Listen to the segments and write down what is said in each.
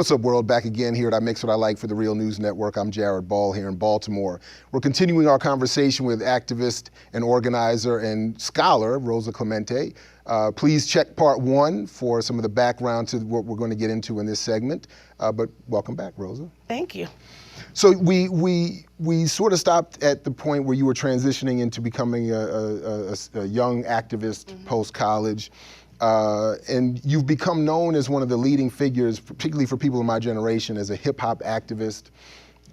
What's up, world? Back again here at I Mix What I Like for the Real News Network. I'm Jared Ball here in Baltimore. We're continuing our conversation with activist and organizer and scholar Rosa Clemente. Please check part 1 for some of the background to what we're going to get into in this segment. But welcome back, Rosa. Thank you. So we sort of stopped at the point where you were transitioning into becoming a young activist post-college. And you've become known as one of the leading figures, particularly for people in my generation, as a hip-hop activist,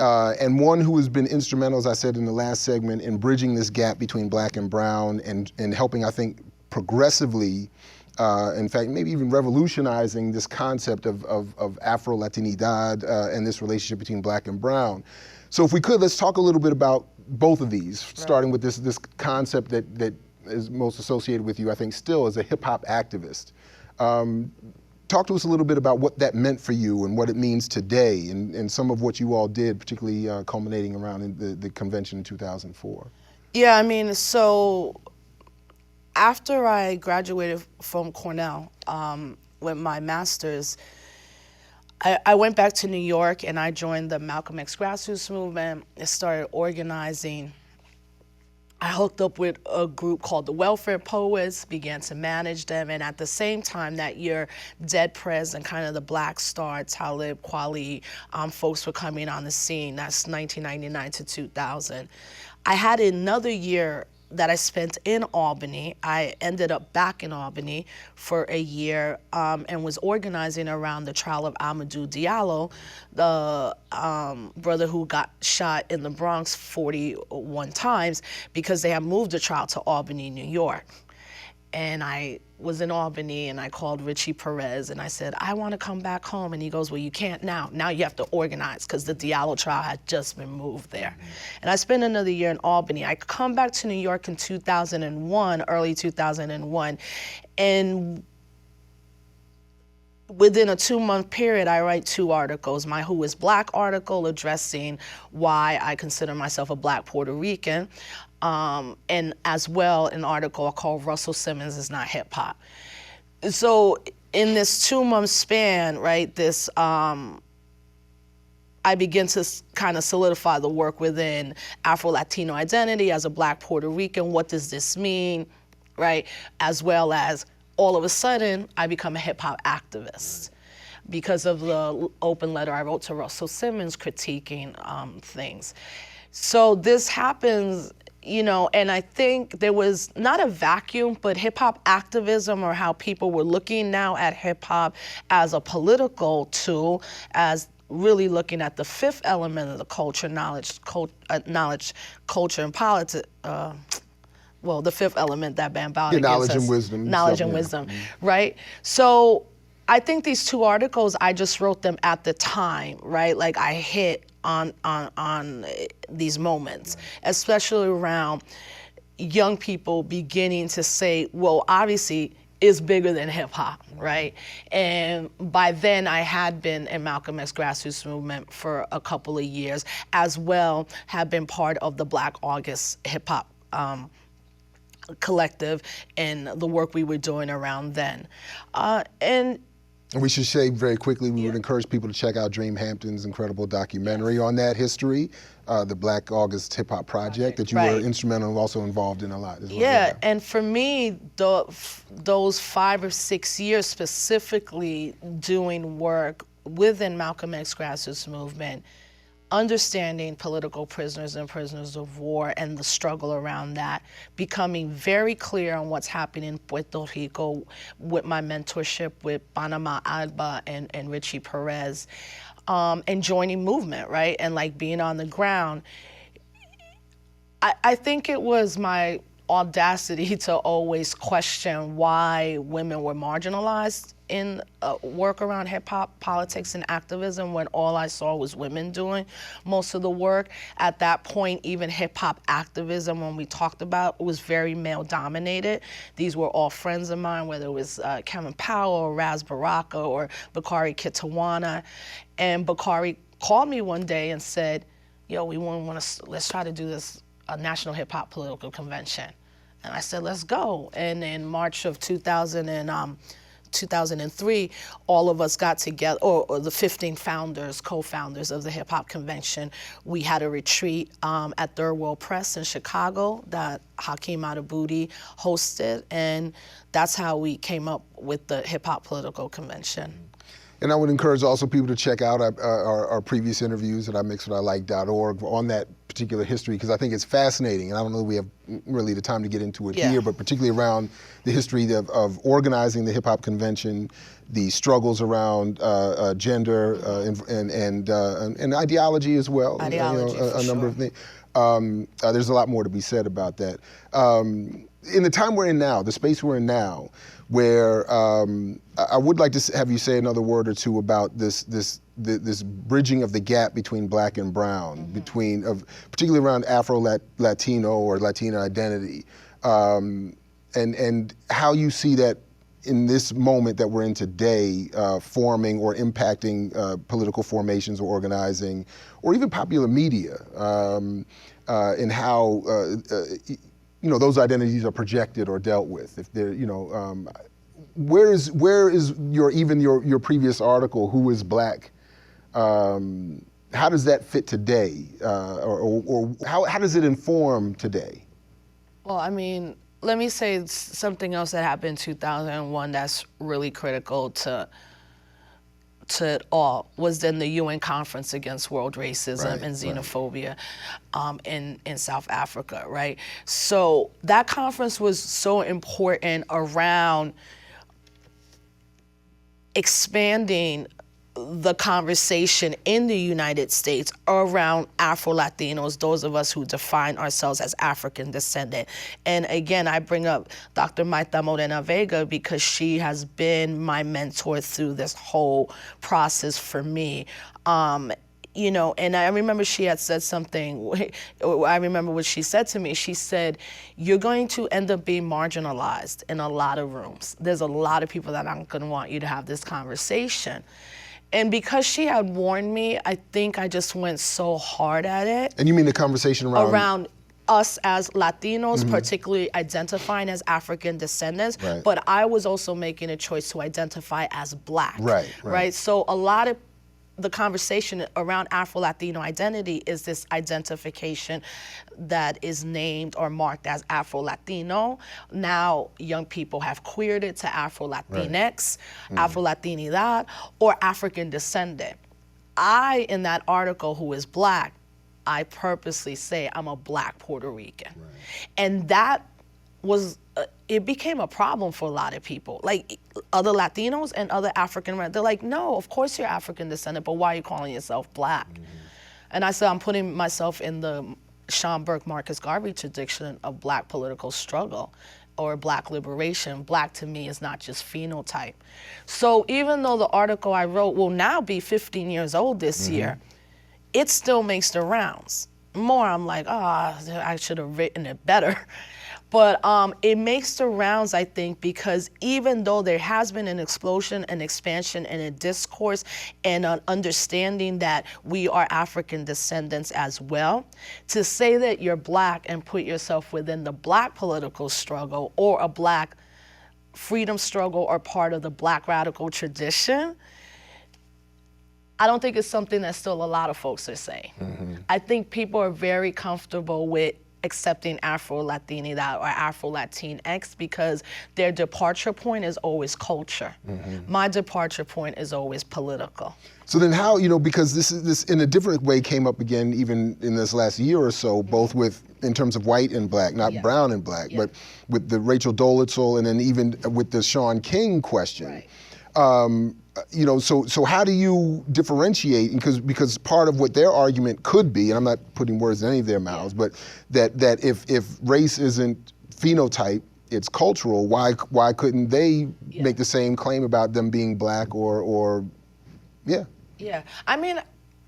and one who has been instrumental, as I said in the last segment, in bridging this gap between black and brown and helping, I think, progressively, in fact, maybe even revolutionizing this concept of Afro-Latinidad and this relationship between black and brown. So if we could, let's talk a little bit about both of these, starting with this concept that is most associated with you, I think, still as a hip-hop activist. Talk to us a little bit about what that meant for you and what it means today and some of what you all did, particularly culminating around in the convention in 2004. Yeah, I mean, so after I graduated from Cornell with my master's, I went back to New York and I joined the Malcolm X grassroots movement. I started organizing. I hooked up with a group called the Welfare Poets, began to manage them, and at the same time that year, Dead Prez and kind of the Black Star, Talib Kweli folks were coming on the scene. That's 1999 to 2000. I had another year that I spent in Albany. I ended up back in Albany for a year and was organizing around the trial of Amadou Diallo, the brother who got shot in the Bronx 41 times because they had moved the trial to Albany, New York. And I was in Albany and I called Richie Perez and I said, I want to come back home. And he goes, well, you can't now. Now you have to organize because the Diallo trial had just been moved there. And I spent another year in Albany. I come back to New York in 2001, early 2001. And within a 2-month period, I write 2 articles. My Who is Black article addressing why I consider myself a Black Puerto Rican. And as well, an article called Russell Simmons is Not Hip Hop. So in this 2-month span, right, this, I begin to kind of solidify the work within Afro-Latino identity as a Black Puerto Rican. What does this mean, right? As well as all of a sudden, I become a hip hop activist because of the open letter I wrote to Russell Simmons critiquing things. So this happens, you know, and I think there was not a vacuum, but hip-hop activism, or how people were looking now at hip-hop as a political tool, as really looking at the 5th element of the culture, knowledge, culture, and politics. Well, the 5th element that Bambaataa gives us. Knowledge and wisdom. Knowledge and wisdom, right? So I think these 2 articles, I just wrote them at the time, right? Like I hit on these moments, especially around young people beginning to say, well, obviously it's bigger than hip hop, right? And by then I had been in Malcolm X grassroots movement for a couple of years, as well have been part of the Black August hip hop collective and the work we were doing around then. And we should say very quickly, we would encourage people to check out Dream Hampton's incredible documentary on that history, the Black August Hip Hop Project, that you were instrumental and also involved in a lot as well. Yeah, and for me, those 5 or 6 years specifically doing work within Malcolm X grassroots movement, understanding political prisoners and prisoners of war and the struggle around that, becoming very clear on what's happening in Puerto Rico with my mentorship with Panama Alba and Richie Perez, and joining movement, right? And like being on the ground. I think it was my audacity to always question why women were marginalized in work around hip hop, politics, and activism when all I saw was women doing most of the work. At that point, even hip hop activism, when we talked about, it was very male dominated. These were all friends of mine, whether it was Kevin Powell or Raz Baraka or Bakari Kitawana. And Bakari called me one day and said, yo, let's try to do this, a national hip hop political convention. And I said, let's go. And in March of 2000, 2003, all of us got together, or the 15 founders, co-founders of the Hip Hop Convention. We had a retreat at Third World Press in Chicago that Hakeem Adabudi hosted, and that's how we came up with the Hip Hop Political Convention. And I would encourage also people to check out our previous interviews at imixwhatilike.org on that particular history, because I think it's fascinating. And I don't know if we have really the time to get into it here, but particularly around the history of organizing the Hip Hop Convention, the struggles around gender and ideology as well. Ideology, a number of things. There's a lot more to be said about that. In the time we're in now, the space we're in now, where I would like to have you say another word or two about this bridging of the gap between black and brown, particularly around Afro-Latino or Latina identity, and how you see that in this moment that we're in today, forming or impacting political formations or organizing, or even popular media, and how those identities are projected or dealt with. If they're, where is your previous article, Who is Black? How does that fit today, or how does it inform today? Well, I mean, let me say something else that happened in 2001 that's really critical to it all, was then the UN Conference Against World Racism and Xenophobia in South Africa, right? So that conference was so important around expanding the conversation in the United States around Afro-Latinos, those of us who define ourselves as African descendant. And again, I bring up Dr. Maita Morena Vega because she has been my mentor through this whole process for me. And I remember she had said something, I remember what she said to me. She said, you're going to end up being marginalized in a lot of rooms. There's a lot of people that aren't gonna want you to have this conversation. And because she had warned me, I think I just went so hard at it. And you mean the conversation around us as Latinos, particularly identifying as African descendants, but I was also making a choice to identify as Black. Right? So a lot of the conversation around Afro-Latino identity is this identification that is named or marked as Afro-Latino. Now young people have queered it to Afro-Latinx, Afro-Latinidad, or African descendant. I, in that article, Who is Black, I purposely say I'm a Black Puerto Rican. And that was, it became a problem for a lot of people. Like other Latinos and other African, they're like, no, of course you're African descendant, but why are you calling yourself Black? And I said, I'm putting myself in the Sean Burke, Marcus Garvey tradition of Black political struggle or Black liberation. Black to me is not just phenotype. So even though the article I wrote will now be 15 years old this year, it still makes the rounds. More, I'm like, I should have written it better. But it makes the rounds, I think, because even though there has been an explosion, an expansion, and a discourse, and an understanding that we are African descendants as well, to say that you're Black and put yourself within the Black political struggle or a Black freedom struggle or part of the Black radical tradition, I don't think it's something that still a lot of folks are saying. I think people are very comfortable with accepting Afro-Latinidad or Afro-Latinx because their departure point is always culture. My departure point is always political. So then how, because this in a different way came up again even in this last year or so, both in terms of white and Black, not brown and Black, but with the Rachel Dolezal and then even with the Shaun King question. So how do you differentiate? Because part of what their argument could be, and I'm not putting words in any of their mouths, but that if race isn't phenotype, it's cultural. Why couldn't they make the same claim about them being Black or Yeah, I mean,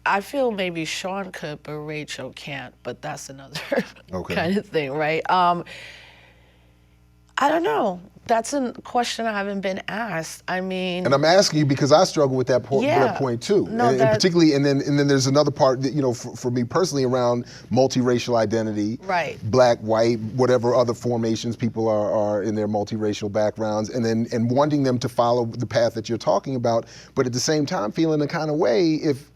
I feel maybe Sean could, but Rachel can't. But that's another kind of thing, right? I don't know. That's a question I haven't been asked. I mean, and I'm asking you because I struggle with that, Yeah. that point too. No, and particularly, and then there's another part that, you know, for me personally around multiracial identity, Right. black, white, whatever other formations people are in their multiracial backgrounds, and wanting them to follow the path that you're talking about, but at the same time feeling a kind of way if,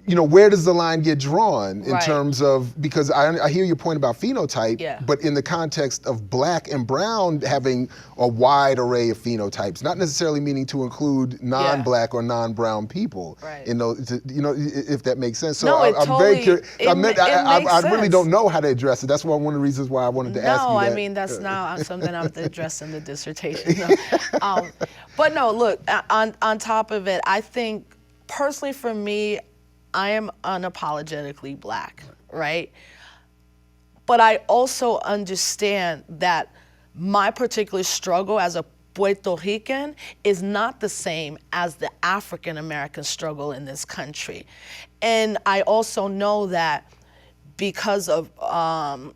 you know, where does the line get drawn in Right. terms of, because I hear your point about phenotype, Yeah. but in the context of black and brown having a wide array of phenotypes, not necessarily meaning to include non-black or non-brown people. Right. You know, if that makes sense. So No, it I'm totally, very curious. it makes I really sense. don't know how to address it. That's one of the reasons why I wanted to ask you No, that. I mean, that's not something I'm addressing the dissertation. No. But no, look, on top of it, I think personally for me, I am unapologetically black, right? But I also understand that my particular struggle as a Puerto Rican is not the same as the African American struggle in this country. And I also know that because of I'm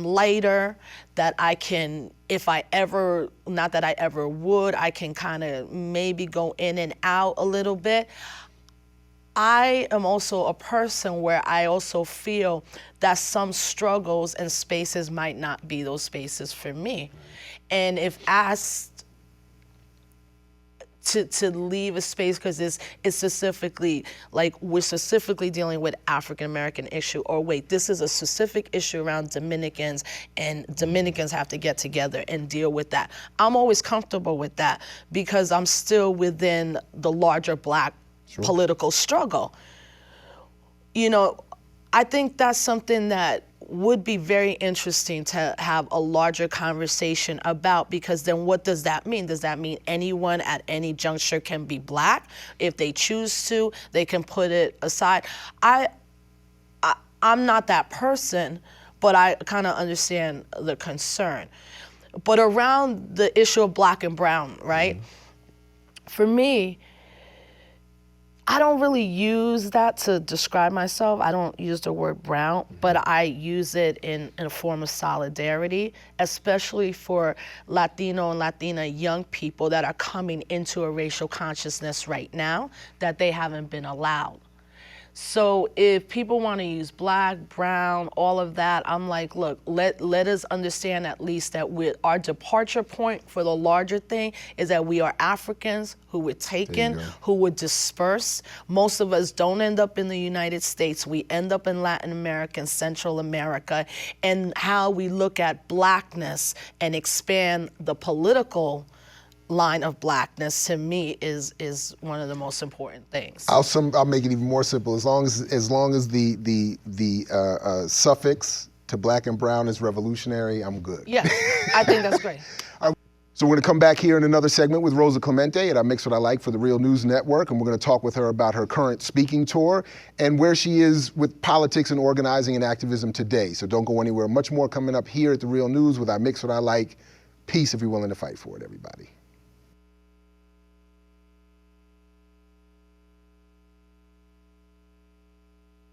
lighter, that I can, if I ever, not that I ever would, I can kind of maybe go in and out a little bit. I am also a person where I also feel that some struggles and spaces might not be those spaces for me. And if asked to leave a space because it's specifically, like we're specifically dealing with African American issue, or wait, this is a specific issue around Dominicans and Dominicans have to get together and deal with that. I'm always comfortable with that because I'm still within the larger black political struggle. You know, I think that's something that would be very interesting to have a larger conversation about, because then what does that mean? Does that mean anyone at any juncture can be black? If they choose to, they can put it aside. I'm not that person, but I kind of understand the concern. But around the issue of black and brown, right? For me, I don't really use that to describe myself. I don't use the word brown, but I use it in a form of solidarity, especially for Latino and Latina young people that are coming into a racial consciousness right now that they haven't been allowed. So if people want to use black, brown, all of that, I'm like, look, let us understand at least that our departure point for the larger thing is that we are Africans who were taken, who were dispersed. Most of us don't end up in the United States. We end up in Latin America and Central America. And how we look at blackness and expand the political line of blackness, to me, is one of the most important things. I'll make it even more simple. As long as the suffix to black and brown is revolutionary, I'm good. Yeah, I think that's great. So we're going to come back here in another segment with Rosa Clemente at I Mix What I Like for the Real News Network, and we're going to talk with her about her current speaking tour and where she is with politics and organizing and activism today. So don't go anywhere. Much more coming up here at the Real News with I Mix What I Like. Peace if you're willing to fight for it, everybody.